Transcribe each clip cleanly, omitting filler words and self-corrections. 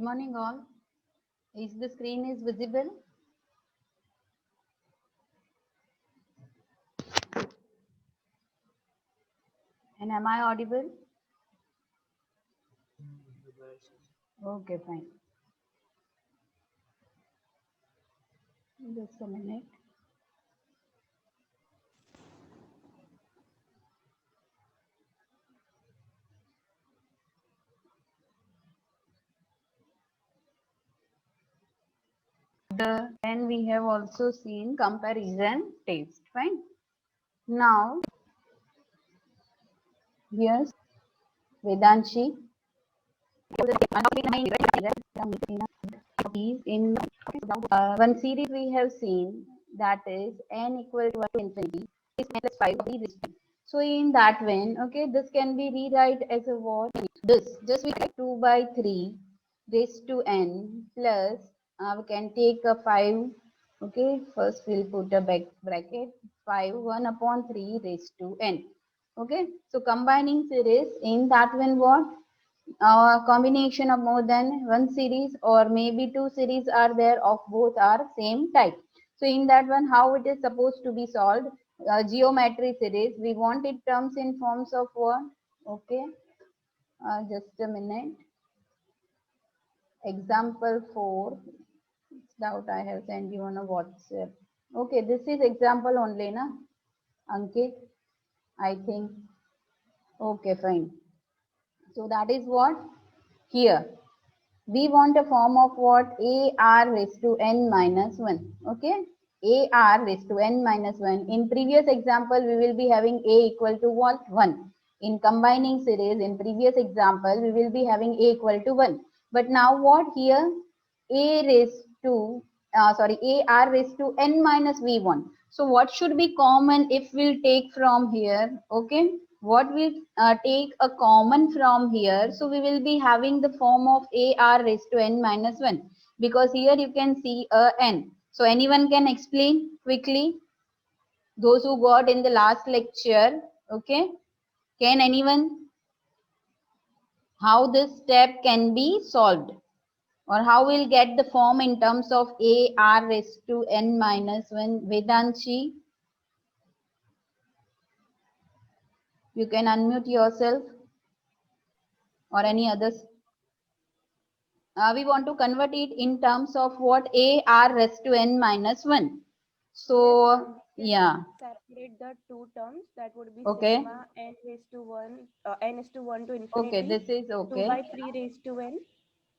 Good morning all. Is the screen is visible? And am I audible? Okay, fine. Just a minute. Then we have also seen comparison test. Fine. Now, here's Vedanshi. In one series we have seen, that is n equal to infinity is n plus 5 so in that way, okay, this can be rewrite as a what? This just we write 2 by 3 raised to n plus we can take a 5. Okay, first we'll put a back bracket 5 1 upon 3 raised to n. Okay, so combining series in that one what? Combination of more than one series or maybe two series are there of both are same type. So in that one, how it is supposed to be solved? Geometry series. We want it terms in forms of what? Okay, just a minute. Example 4. Doubt I have sent you on a WhatsApp. Okay, this is example only, na? Ankit, I think. Okay, fine. So that is what? Here. We want a form of what? A r raised to n minus 1. Okay. A r raised to n minus 1. In previous example, we will be having a equal to what? 1. In combining series, in previous example, we will be having a equal to 1. But now what here? A raised to, a r raised to n minus v1. So what should be common if we'll take from here? Okay. What we take a common from here, so we will be having the form of a r raised to n minus 1 because here you can see a n. So anyone can explain quickly, those who got in the last lecture. Okay, can anyone, how this step can be solved or how we'll get the form in terms of a r raised to n minus 1? Vedanshi, you can unmute yourself, or any others. We want to convert it in terms of what? A r raised to n minus 1. So, yeah. Separate the two terms, that would be Okay. sigma n raised to 1, n is to 1 to Okay, infinity, this is 2 okay. by 3 raised to n.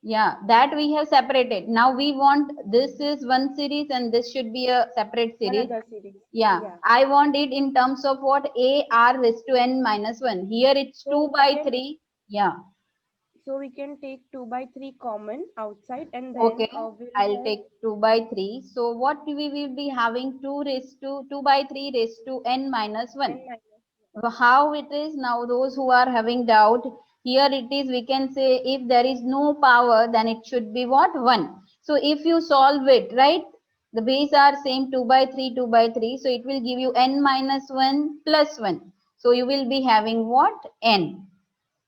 Yeah, that we have separated. Now we want, this is one series and this should be a separate series. Another series. Yeah, I want it in terms of what? A r raised to n minus 1. Here it's So 2 by 3. Yeah. So we can take 2 by 3 common outside, and then Okay, we'll I'll have take 2 by 3. So what we will be having? 2 raised to 2 by 3 raised to n minus 1. n minus How it is now? Those who are having doubt, here it is, we can say if there is no power, then it should be what? 1. So if you solve it, right? The base are same 2 by 3, 2 by 3. So it will give you n minus 1 plus 1. So you will be having what? N.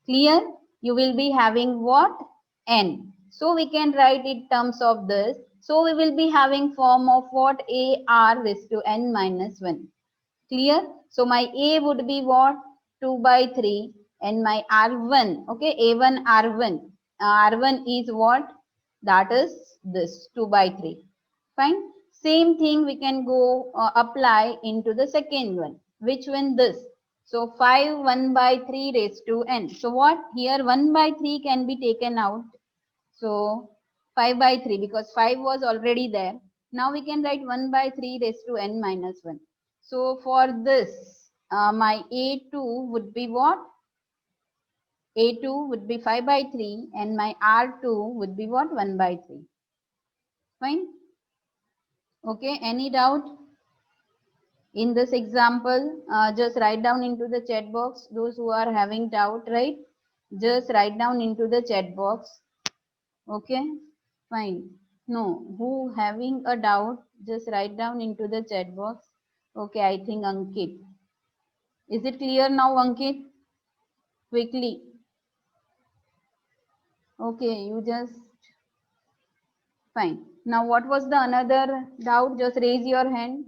Clear? You will be having what? N. So we can write it terms of this. So we will be having form of what? A r raised to n minus 1. Clear? So my A would be what? 2 by 3 and my R1. Okay, A1 R1. R1 is what? That is this 2 by 3. Fine. Same thing we can go apply into the second one. Which one? This. So 5 1 by 3 raised to n. So what? Here 1 by 3 can be taken out. So 5 by 3 because 5 was already there. Now we can write 1 by 3 raised to n minus 1. So for this, my A2 would be what? A2 would be 5 by 3 and my R2 would be what? 1 by 3. Fine. Okay, any doubt? In this example, just write down into the chat box. Those who are having doubt, right? Just write down into the chat box. Okay, fine. No, who having a doubt, just write down into the chat box. Okay, I think Ankit. Is it clear now, Ankit? Quickly. Okay, you just Fine. Now, what was the another doubt? Just raise your hand.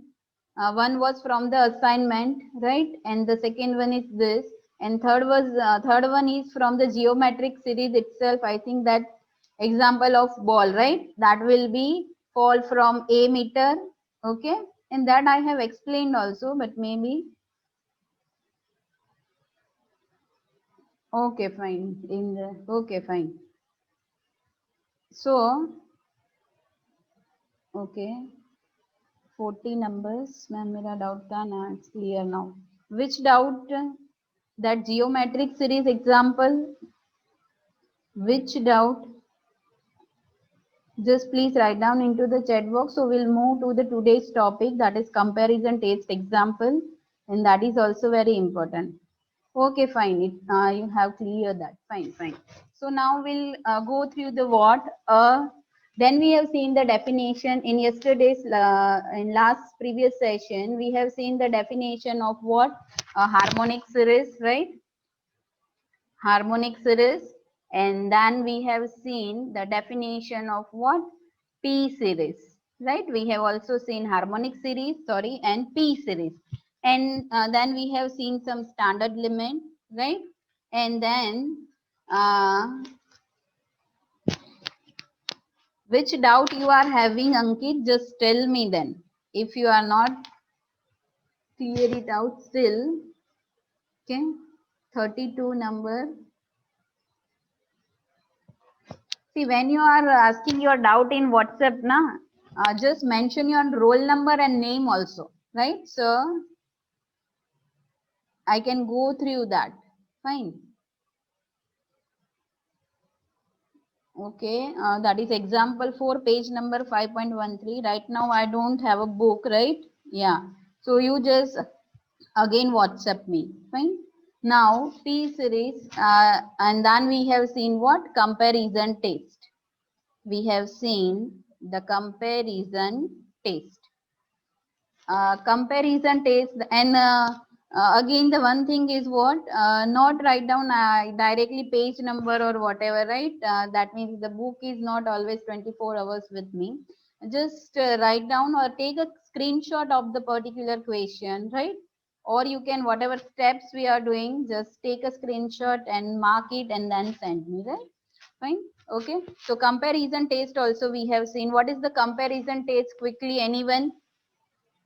One was from the assignment, right? And the second one is this. And third one is from the geometric series itself. I think that example of ball, right? That will be fall from a meter. Okay. And that I have explained also, but maybe. Okay, fine. Okay, fine. So, okay. 40 numbers. Ma'am मेरा doubt था ना, it's clear now. Which doubt? That geometric series example? Which doubt? Just please write down into the chat box. So we'll move to the today's topic, that is comparison test example, and that is also very important. Okay, fine. You have cleared that. Fine, fine. So now we'll go through the what. Then we have seen the definition in yesterday's, in last previous session, we have seen the definition of what? A harmonic series, right? Harmonic series. And then we have seen the definition of what? P series, right? We have also seen harmonic series, sorry, and P series. And then we have seen some standard limit, right? And then which doubt you are having, Ankit? Just tell me then. If you are not clear it out still, okay? 32 number. See, when you are asking your doubt in WhatsApp, na, just mention your roll number and name also, right? So I can go through that. Fine. Okay, that is example 4, page number 5.13. Right now I don't have a book, right? Yeah. So you just again WhatsApp me. Fine. Now P series, and then we have seen what? Comparison test. We have seen the comparison test. Comparison test, and again the one thing is what? Not write down directly page number or whatever, right? That means the book is not always 24 hours with me. Just write down or take a screenshot of the particular question, right? Or you can, whatever steps we are doing, just take a screenshot and mark it and then send me, right? Fine. Okay. So comparison test also we have seen. What is the comparison test? Quickly, anyone?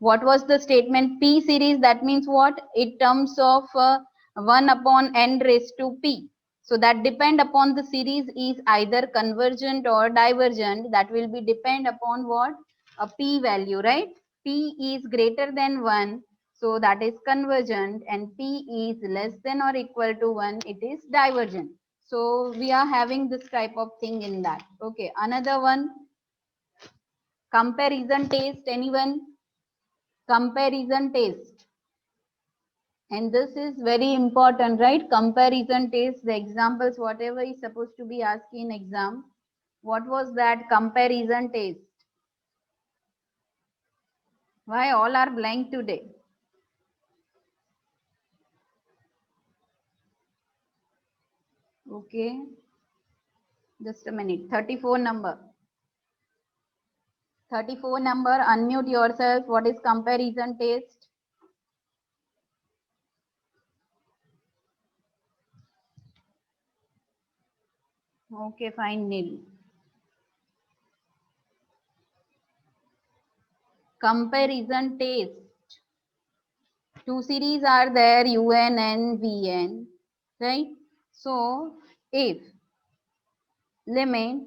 What was the statement? P series, that means what? In terms of 1 upon n raised to p. So that depend upon the series is either convergent or divergent. That will be depend upon what? A p value, right? P is greater than 1. So that is convergent, and p is less than or equal to 1. It is divergent. So we are having this type of thing in that. Okay. Another one. Comparison test. Anyone? Comparison test, and this is very important, right? Comparison test, the examples, whatever is supposed to be asked in exam. What was that comparison test? Why all are blank today? Okay, just a minute. 34 number. 34 number, unmute yourself. What is comparison test? Okay, fine, Nil. Comparison test. Two series are there, UN and VN, right? So if limit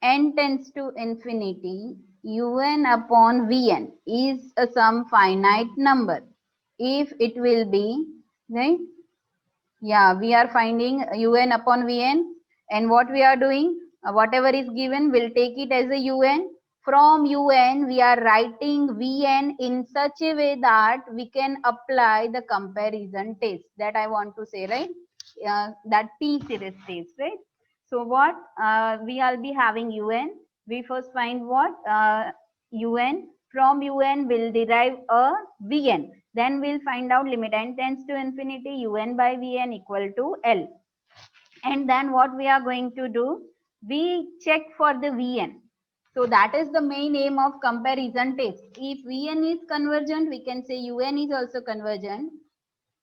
n tends to infinity, un upon vn is some finite number. If it will be, right? Yeah, we are finding un upon vn, and what we are doing, whatever is given, we'll take it as a un. From un, we are writing vn in such a way that we can apply the comparison test. That I want to say, right? That P series test, right? So what? We will be having un. We first find what? Un. From un, we'll derive a vn. Then we'll find out limit n tends to infinity, un by vn equal to L. And then what we are going to do? We check for the vn. So that is the main aim of comparison test. If Vn is convergent, we can say Un is also convergent.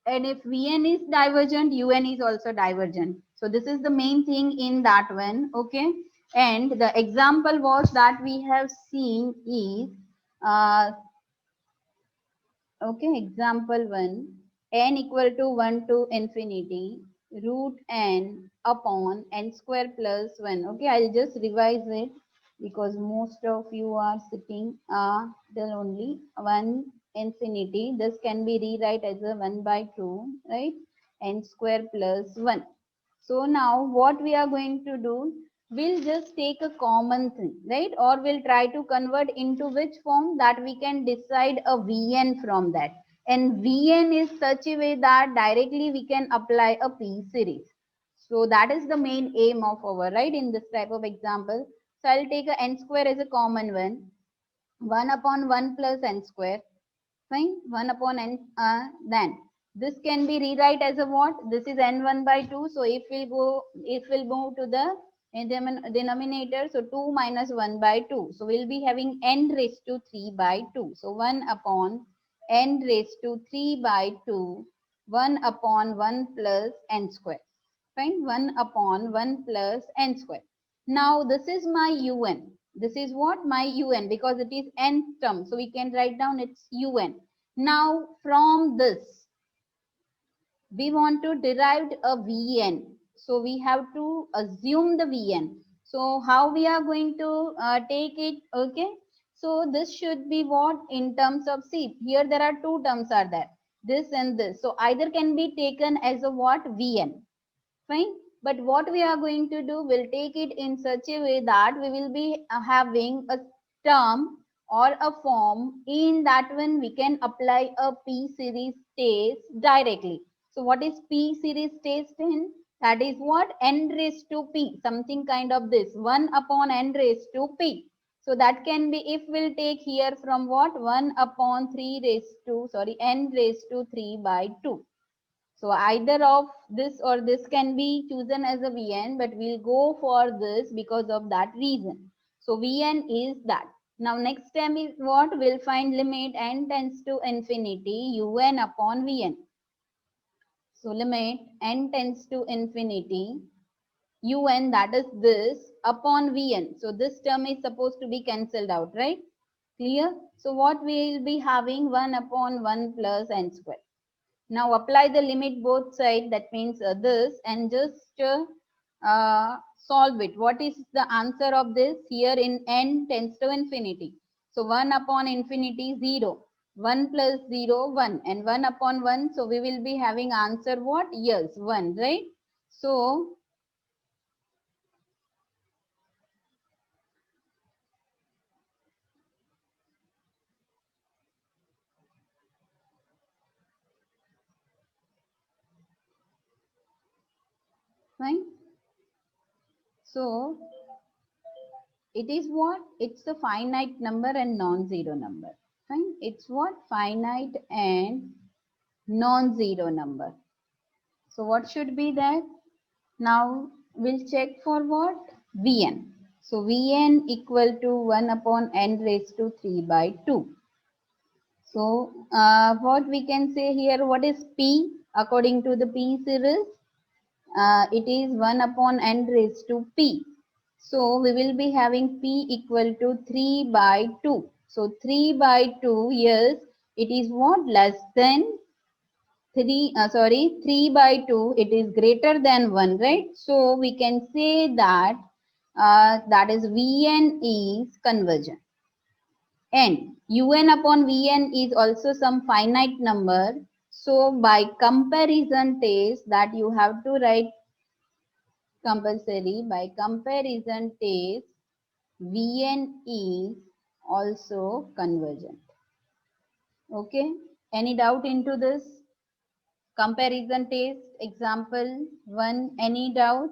And if Vn is divergent, Un is also divergent. So this is the main thing in that one. Okay. And the example was that we have seen is, okay, example 1, n equal to 1 to infinity, root n upon n square plus 1. Okay, I'll just revise it because most of you are sitting till only 1 infinity. This can be rewrite as a 1 by 2, right? N square plus 1. So now what we are going to do, we'll just take a common thing, right? Or we'll try to convert into which form that we can decide a Vn from that. And Vn is such a way that directly we can apply a P series. So that is the main aim of our, right, in this type of example. So I'll take a n square as a common one. 1 upon 1 plus n square. Fine, 1 upon n, then this can be rewrite as a what? This is n1 by 2. So if we'll move to the denominator, so 2 minus 1 by 2. So we'll be having n raised to 3 by 2. So 1 upon n raised to 3 by 2, 1 upon 1 plus n square. Fine, 1 upon 1 plus n square. Now this is my un. This is what? My un, because it is n term. So we can write down its un. Now from this, we want to derive a Vn. So we have to assume the Vn. So how we are going to take it? Okay. So this should be what in terms of, see, here there are two terms are there. This and this. So either can be taken as a what? Vn. Fine. But what we are going to do, we'll take it in such a way that we will be having a term or a form in that one we can apply a P series test directly. So what is P series test in? That is what? N raised to P, something kind of this, 1 upon n raised to P. So that can be, if we'll take here from what? 1 upon 3 raised to, sorry, n raised to 3 by 2. So either of this or this can be chosen as a Vn, but we'll go for this because of that reason. So Vn is that. Now next term is what? We'll find limit n tends to infinity un upon Vn. So limit n tends to infinity un, that is this, upon Vn. So this term is supposed to be cancelled out, right? Clear? So what we will be having? 1 upon 1 plus n square. Now apply the limit both sides, that means this, and just solve it. What is the answer of this? Here in n tends to infinity. So 1 upon infinity 0. 1 plus 0, 1. And 1 upon 1, so we will be having answer what? Yes, 1, right? So fine. So it is what? It's a finite number and non-zero number. Fine. It's what? Finite and non-zero number. So what should be that? Now we'll check for what? Vn. So Vn equal to 1 upon n raised to 3 by 2. So what we can say here, what is P according to the P series? It is 1 upon n raised to P. So we will be having P equal to 3 by 2. So 3 by 2, yes, it is what? Less than 3 by 2, it is greater than 1, right? So we can say that that is Vn is convergent. And Un upon Vn is also some finite number. So by comparison test, that you have to write compulsory, by comparison test, Vn is also convergent. Okay. Any doubt into this? Comparison test, example 1, any doubt?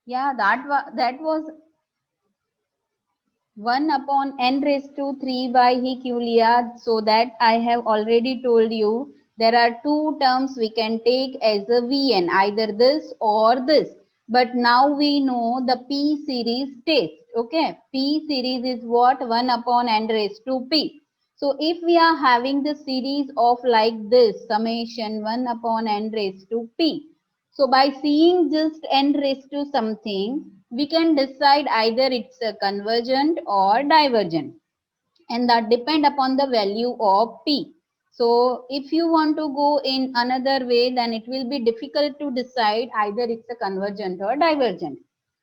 Yeah, that was 1 upon n raised to 3 by Herculia. So that I have already told you, there are two terms we can take as a Vn, either this or this. But now we know the P series test. Okay, P series is what? 1 upon n raised to P. So if we are having the series of like this, summation 1 upon n raised to P. So by seeing just n raised to something, we can decide either it's a convergent or divergent, and that depend upon the value of P. So if you want to go in another way, then it will be difficult to decide either it's a convergent or divergent.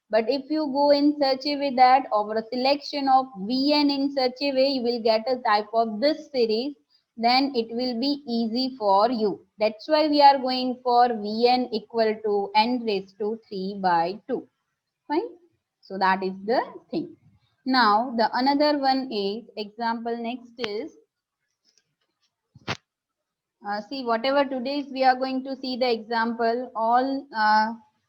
But if you go in such a way that over a selection of Vn in such a way, you will get a type of this series, then it will be easy for you. That's why we are going for Vn equal to n raised to 3 by 2. Fine. So that is the thing. Now the another one is example next is see whatever today's we are going to see the example all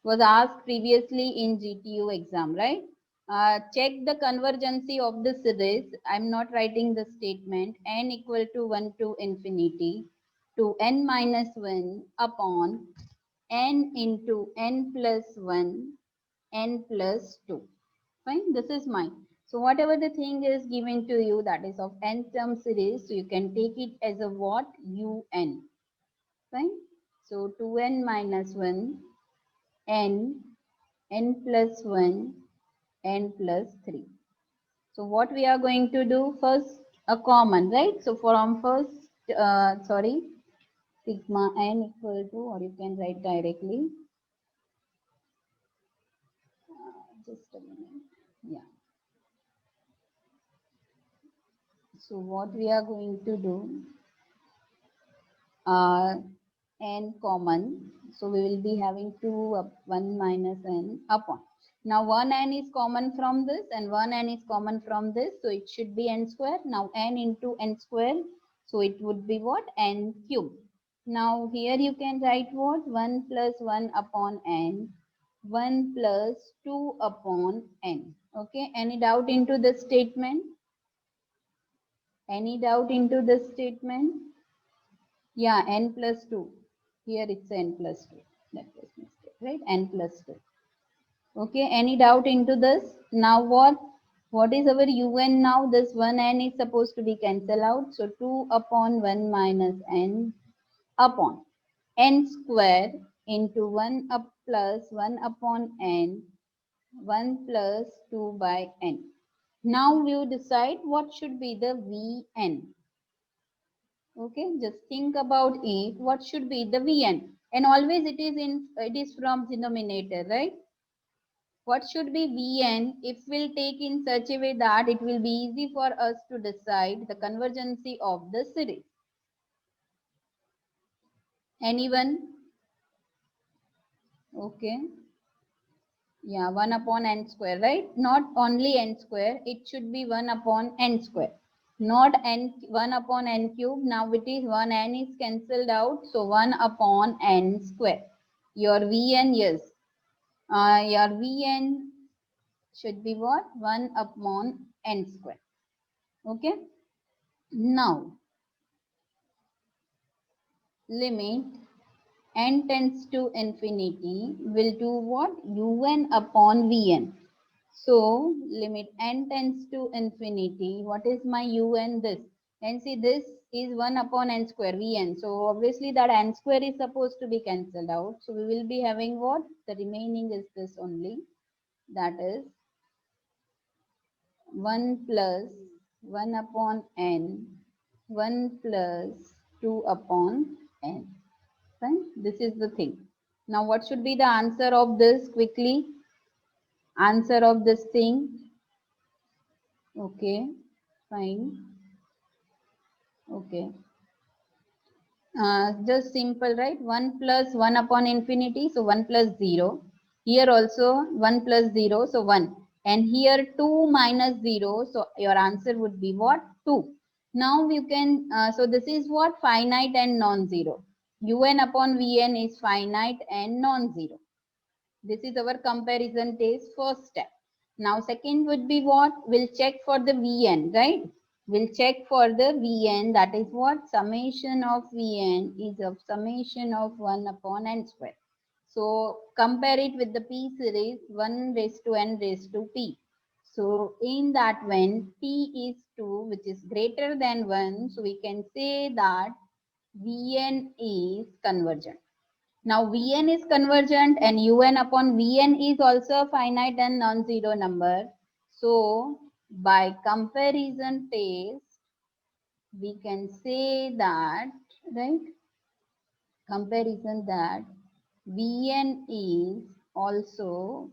was asked previously in GTU exam, right? Check the convergency of the series. I'm not writing the statement. N equal to 1 to infinity to n minus 1 upon n into n plus 1 n plus 2. Fine, this is mine. So whatever the thing is given to you that is of n term series, so you can take it as a what? Un. Fine. So 2n minus 1 n n plus 1 n plus 3. So what we are going to do first, a common, right? So from first sorry, sigma n equal to, or you can write directly, just a minute. Yeah. So what we are going to do, n common. So we will be having 2 up 1 minus n upon. Now 1 n is common from this and 1 n is common from this. So it should be n square. Now n into n square. So it would be what? N cube. Now here you can write what? 1 plus 1 upon n. 1 plus 2 upon n. Okay. Any doubt into this statement? Any doubt into this statement? Yeah, n plus 2. Here it's n plus 2. That was mistake, right? N plus 2. Okay, any doubt into this? Now what? What is our un now? This 1n is supposed to be cancelled out. So 2 upon 1 minus n upon n square into 1 up plus 1 upon n, 1 plus 2 by n. Now we will decide what should be the Vn. Okay, just think about it. What should be the Vn? And always it is from denominator, right? What should be Vn if we'll take in such a way that it will be easy for us to decide the convergency of the series. Anyone? Okay. Yeah, 1 upon n square, right? Not only n square, it should be 1 upon n square. Not n 1 upon n cube. Now it is 1 n is cancelled out. So 1 upon n square. Your Vn, yes. Your Vn should be what? 1 upon n square. Okay. Now limit n tends to infinity will do what? Un upon Vn. So limit n tends to infinity. What is my un? This. And see this is 1 upon n square Vn. So obviously that n square is supposed to be cancelled out. So we will be having what? The remaining is this only. That is 1 plus 1 upon n, 1 plus 2 upon n. Fine. This is the thing. Now what should be the answer of this quickly? Answer of this thing. Okay. Fine. Okay. Just simple, right? 1 plus 1 upon infinity. So 1 plus 0. Here also 1 plus 0. So 1. And here 2 minus 0. So your answer would be what? 2. Now you can, so this is what? Finite and non-zero. Un upon Vn is finite and non-zero. This is our comparison test first step. Now second would be what? We'll check for the Vn, right? We'll check for the Vn, that is what? Summation of Vn is of summation of 1 upon n square. So compare it with the P series 1 raised to n raised to P. So in that when P is 2, which is greater than 1, so we can say that Vn is convergent. Now Vn is convergent and Un upon Vn is also a finite and non-zero number. So by comparison test, we can say that, right? Comparison that Vn is also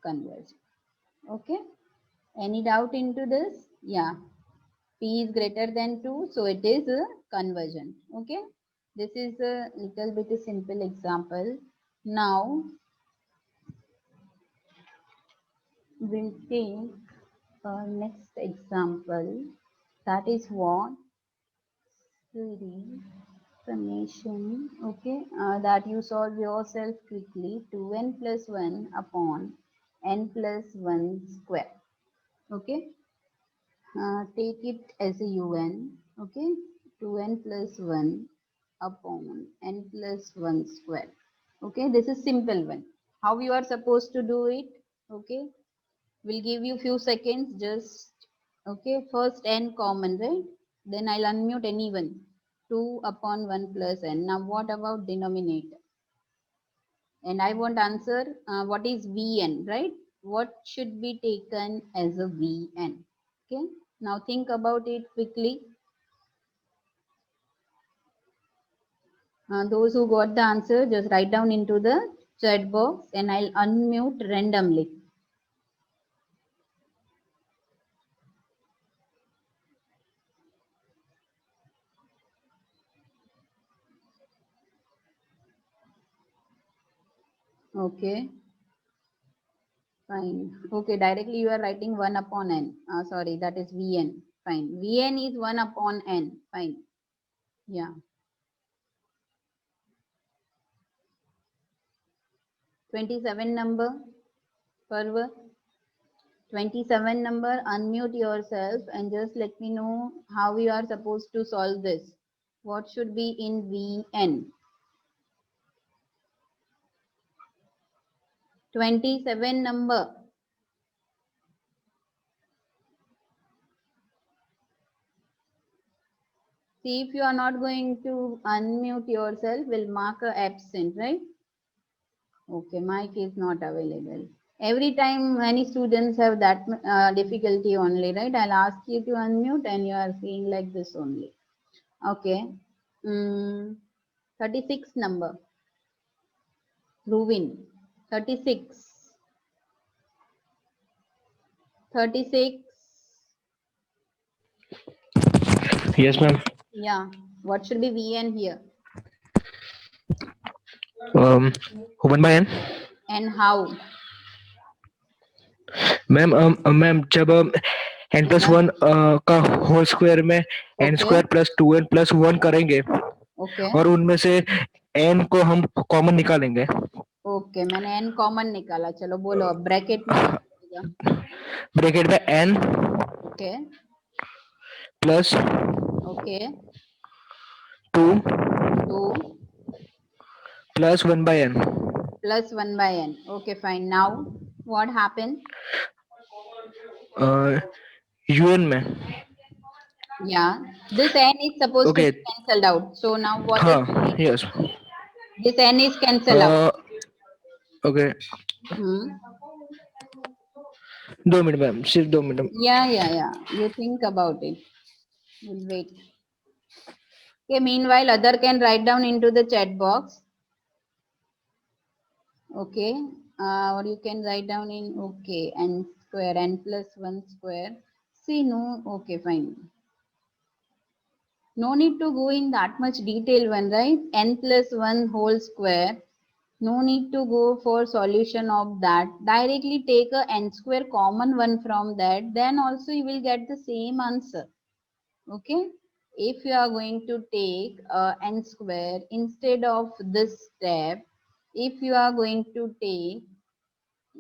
convergent. Okay. Any doubt into this? Yeah. P is greater than 2, so it is a convergent. Okay. This is a little bit a simple example. Now we'll take next example. That is what series summation. Okay, that you solve yourself quickly. 2n plus 1 upon n plus 1 square. Okay, take it as a un. Okay, 2n plus 1 upon n plus 1 square. Okay, this is simple one. How you are supposed to do it? Okay, we'll give you few seconds. Just okay, first n common, right? Then I'll unmute anyone. 2 upon 1 plus n. Now what about denominator? And I want answer what is Vn, right? What should be taken as a Vn? Okay, now think about it quickly. Those who got the answer, just write down into the chat box and I'll unmute randomly. Okay, fine. Okay, directly you are writing 1 upon n. Sorry, that is Vn. Fine. Vn is 1 upon n. Fine. Yeah. 27 number, Parva. 27 number, unmute yourself and just let me know how you are supposed to solve this. What should be in Vn? 27 number. See, if you are not going to unmute yourself, we'll mark a absent, right? Okay, mic is not available. Every time many students have that difficulty only, right? I'll ask you to unmute and you are saying like this only. Okay. 36 number. Ruvin. 36. 36. Yes, ma'am. Yeah. What should be Vn here? Um, 1 by n. And how? Ma'am ma'am जब n plus Yeah. 1 का whole square में n Okay. Square plus 2n plus 1 करेंगे Okay. और उनमें से n को हम common निकालेंगे. ओके, मैंने n कॉमन निकाला. चलो बोलो अब ब्रैकेट में क्या होगा? ब्रैकेट में n okay. Plus okay. 2 2 plus 1 by n. plus 1 by n. Okay, fine. Now what happened? un में. Yeah, this n is supposed to Okay. be cancelled out. So now what is हाँ. Yes. this n is cancelled out? Okay. Hmm. 2 minute ma'am, सिर्फ 2 minute. Yeah. You think about it. We'll wait. Okay, meanwhile, other can write down into the chat box. Okay, or you can write down in okay, n square, n plus 1 square. See, no, okay, fine. No need to go in that much detail one, right? N plus 1 whole square. No need to go for solution of that. Directly take a n square common one from that. Then also you will get the same answer. Okay. If you are going to take n square instead of this step, if you are going to take,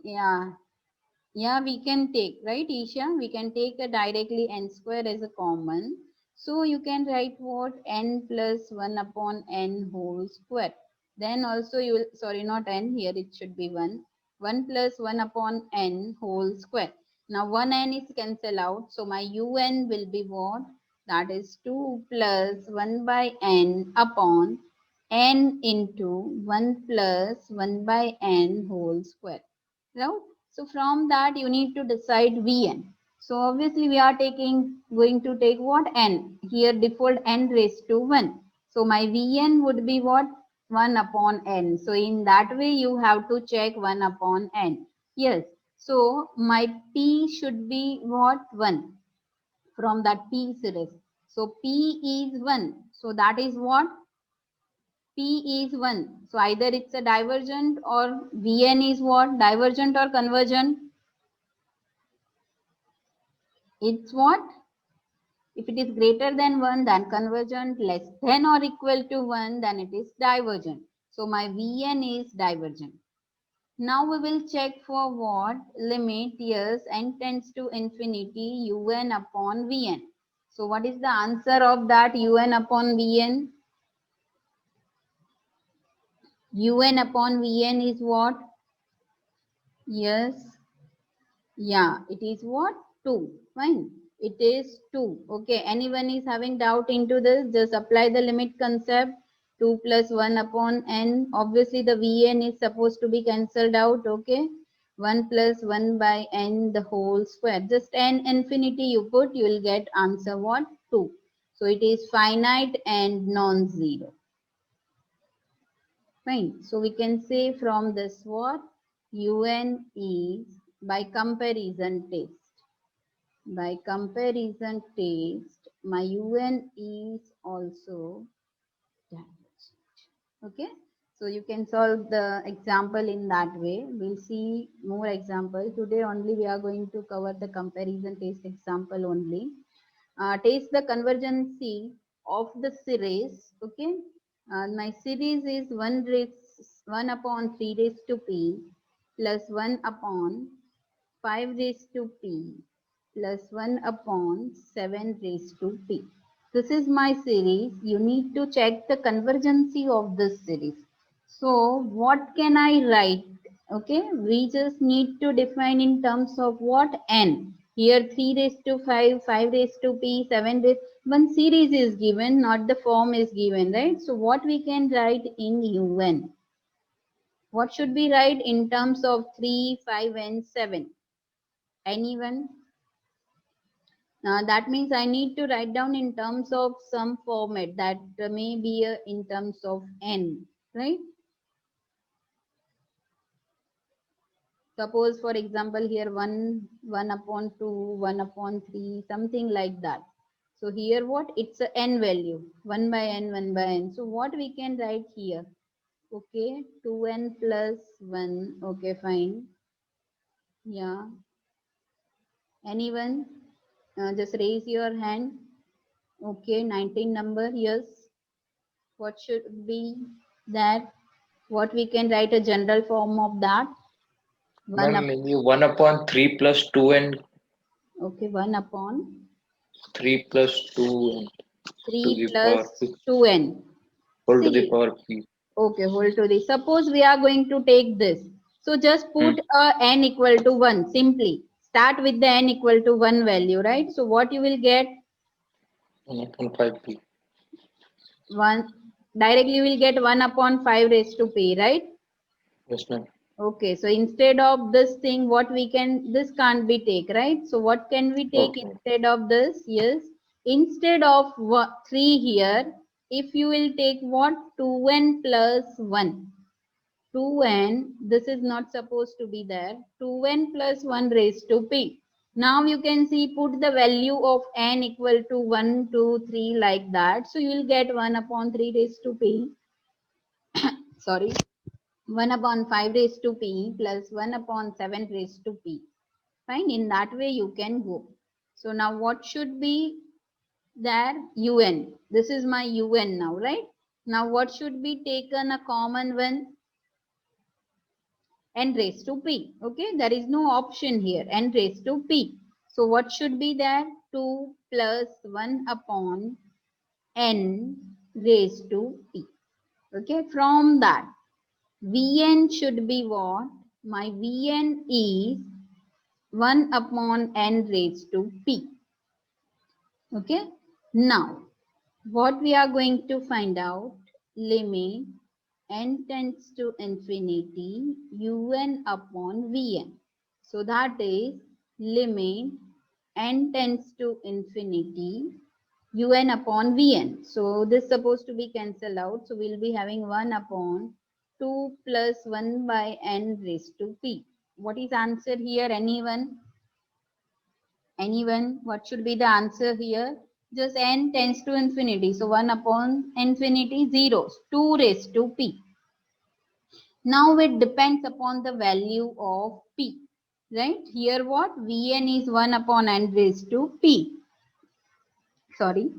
yeah, we can take, right, Isha? We can take a directly n square as a common. So you can write what? N plus 1 upon n whole square. Then also you will, sorry, not n, here it should be 1. 1 plus 1 upon n whole square. Now 1 n is cancel out. So my un will be what? That is 2 plus 1 by n upon n into 1 plus 1 by n whole square. Right? So from that you need to decide Vn. So obviously we are going to take what? N. Here default n raised to 1. So my Vn would be what? 1 upon n. So in that way you have to check 1 upon n. Yes. So my P should be what? 1 from that P series. So P is 1. So that is what? P is 1. So either it's a divergent or Vn is what? Divergent or convergent? It's what? If it is greater than 1, then convergent, less than or equal to 1, then it is divergent. So my Vn is divergent. Now we will check for what? Limit, yes, n tends to infinity un upon Vn. So what is the answer of that un upon Vn? Un upon Vn is what? Yes. Yeah, it is what? 2. Fine. It is 2. Okay. Anyone is having doubt into this? Just apply the limit concept. 2 plus 1 upon n. Obviously, the Vn is supposed to be cancelled out. Okay. 1 plus 1 by n the whole square. Just n infinity you put, you will get answer what? 2. So it is finite and non-zero. Fine. So we can say from this what? Un is by comparison test. By comparison test, my un is also divergent. Okay. So you can solve the example in that way. We'll see more example. Today only we are going to cover the comparison test example only. Test the convergency of the series. Okay. My series is 1 upon 3 raised to p plus 1 upon 5 raised to p plus 1 upon 7 raised to p. This is my series. You need to check the convergency of this series. So what can I write? Okay, we just need to define in terms of what? N. Here 3 raised to 5, 5 raised to p, 7 raised. One series is given, not the form is given, right? So what we can write in UN? What should we write in terms of 3, 5 and 7? Anyone? That means I need to write down in terms of some format that may be in terms of n, right? Suppose, for example, here 1 upon 2, 1 upon 3, something like that. So here what? It's a n value, 1 by n, 1 by n. So what we can write here? Okay, 2n plus 1. Okay, fine. Yeah. Anyone? Just raise your hand. Okay, 19 number, yes. What should be that? What we can write a general form of that? One Ma'am, up, maybe 1 upon 3 plus 2 and okay, 1 upon 3 plus 2 and to 3 the plus power p, 2n. whole to the See, power p. okay, hold to this. Suppose we are going to take this. So just Hmm. put a n equal to 1 simply. Start with the n equal to 1 value, right? So what you will get? 1 upon 5p. 1. Directly you will get 1 upon 5 raised to p, right? Yes, ma'am. Okay, so instead of this thing, what we can, this can't be take, right? So what can we take Okay. instead of this? Yes, instead of 3 here, if you will take what? 2n plus 1. 2n, this is not supposed to be there. 2n plus 1 raised to p. Now you can see, put the value of n equal to 1, 2, 3 like that. So you will get 1 upon 3 raised to p. Sorry. 1 upon 5 raised to p plus 1 upon 7 raised to p. Fine, in that way you can go. So now what should be there? Un. This is my un now, right? Now what should be taken a common one? N raised to p. Okay, there is no option here. N raised to p. So what should be there? 2 plus 1 upon n raised to p. Okay, from that, Vn should be what? My Vn is 1 upon n raised to p. Okay, now what we are going to find out, limit n tends to infinity un upon vn. So that is limit n tends to infinity un upon vn. So this is supposed to be cancelled out. So we'll be having 1 upon 2 plus 1 by n raised to p. What is answer here? Anyone? Anyone? What should be the answer here? Just n tends to infinity. So 1 upon infinity, 0. 2 raised to p. Now it depends upon the value of p. Right? Here what? Vn is 1 upon n raised to p. Sorry.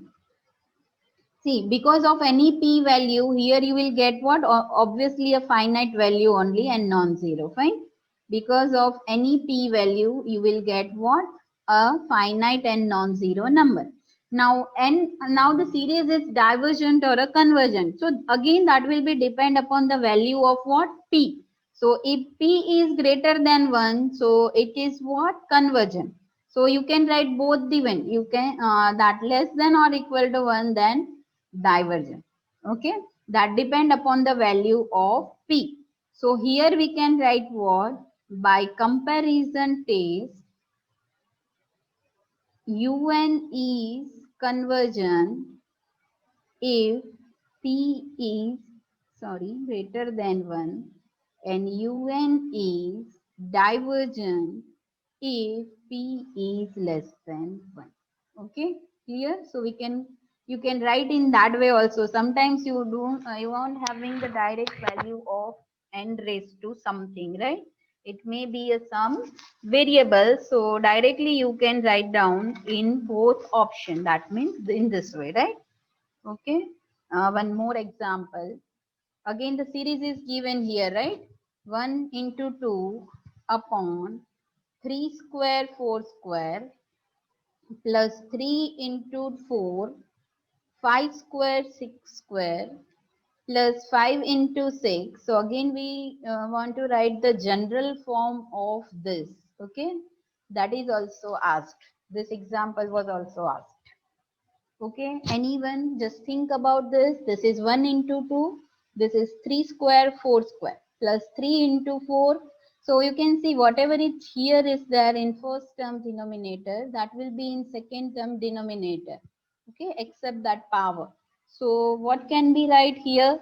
See, because of any p value, here you will get what? Obviously a finite value only and non-zero. Fine. Because of any p value, you will get what? A finite and non-zero number. Now the series is divergent or a convergent. So again that will be depend upon the value of what? P. So if p is greater than 1, so it is what? Convergent. So you can write both the when you can that less than or equal to 1, then divergent. Okay, that depend upon the value of p. So here we can write what? By comparison test, un is convergent if p is greater than 1 and un is divergent if p is less than 1. Okay, clear? So you can write in that way also. Sometimes you won't having the direct value of n raised to something, right? It may be a some variable, so directly you can write down in both option. That means in this way, right? Okay, one more example. Again the series is given here, right? 1 into 2 upon 3 square 4 square plus 3 into 4 5 square 6 square plus 5 into 6. So again we want to write the general form of this. Okay, that is also asked. This example was also asked. Okay, anyone just think about this. This is 1 into 2. This is 3 square 4 square plus 3 into 4. So you can see whatever is here is there in first term denominator, that will be in second term denominator. Okay, except that power. So what can be right here?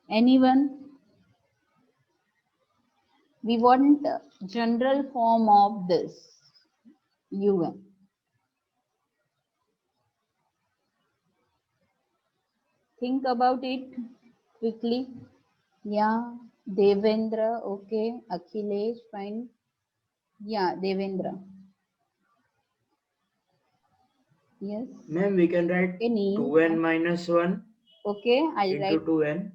Anyone? We want general form of this un. Think about it quickly. Yeah, Devendra, okay. Akhilesh, fine. Yeah, Devendra. Yes. Ma'am, we can write Okay, name. 2n minus 1 Okay, I'll into write 2n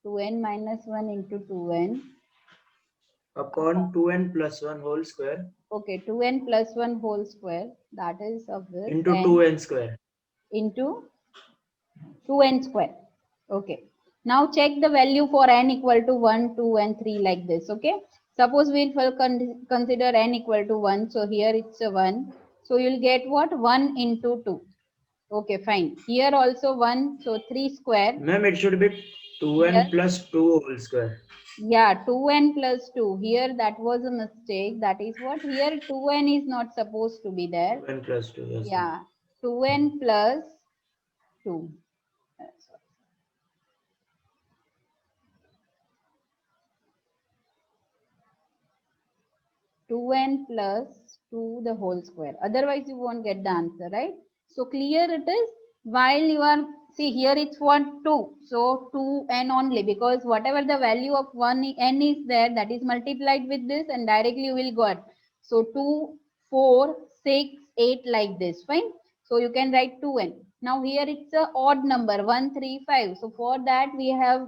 2n minus 1 into 2n. upon 2n plus 1 whole square Okay, 2n plus 1 whole square. That is of this. into And 2n square. into 2n square. Okay. Now check the value for n equal to 1, 2 and 3 like this. Okay. Suppose we'll consider n equal to 1. So here it's a 1. So you'll get what? 1 into 2. Okay, fine. Here also 1. So 3 square. Ma'am, it should be 2n Here, plus 2 whole square. yeah, 2n plus 2. Here that was a mistake. That is what? Here 2n is not supposed to be there. 2n plus 2, yes. Yeah, 2n plus 2. 2n plus 2 the whole square. Otherwise, you won't get the answer, right? So clear it is. While you are, see here it's what? 2. So 2n only, because whatever the value of 1n is there, that is multiplied with this and directly you will get. So 2, 4, 6, 8 like this, fine. So you can write 2n. Now here it's a odd number, 1, 3, 5. So for that we have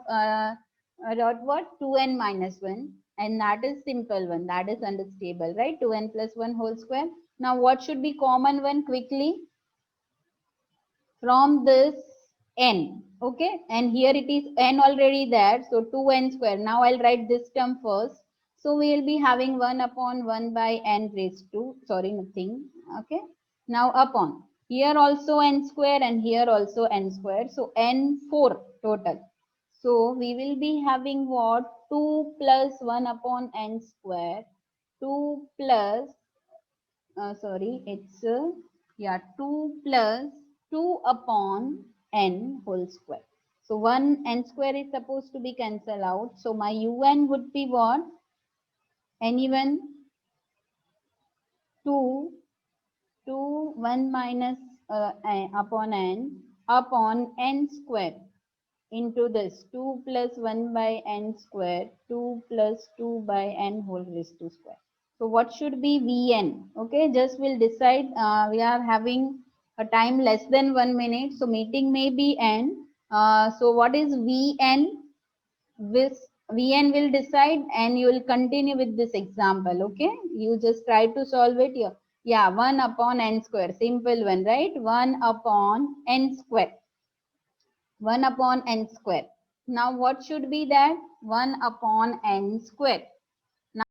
wrote what? 2n minus 1. And that is simple one, that is understable, right? 2n plus 1 whole square. Now what should be common one quickly from this n. Okay, and here it is n already there, so 2n square. Now I'll write this term first. So we will be having 1 upon 1 by n raised to, sorry, nothing. Okay, now upon here also n square and here also n square, so n4 total. So we will be having what? 2 plus 1 upon n square, 2 plus sorry, it's yeah, 2 plus 2 upon n whole square. So 1 n square is supposed to be cancelled out. So my un would be what? Anyone? 2, 1 minus upon n square into this 2 plus 1 by n square, 2 plus 2 by n whole raised to square. So what should be Vn? Okay, just we'll decide. We are having a time less than 1 minute, so meeting may be n. So what is Vn? This Vn will decide, and you will continue with this example. Okay, you just try to solve it here. Yeah, 1 upon n square, simple one, right? 1 upon n square. 1 upon n square. Now what should be that? 1 upon n square.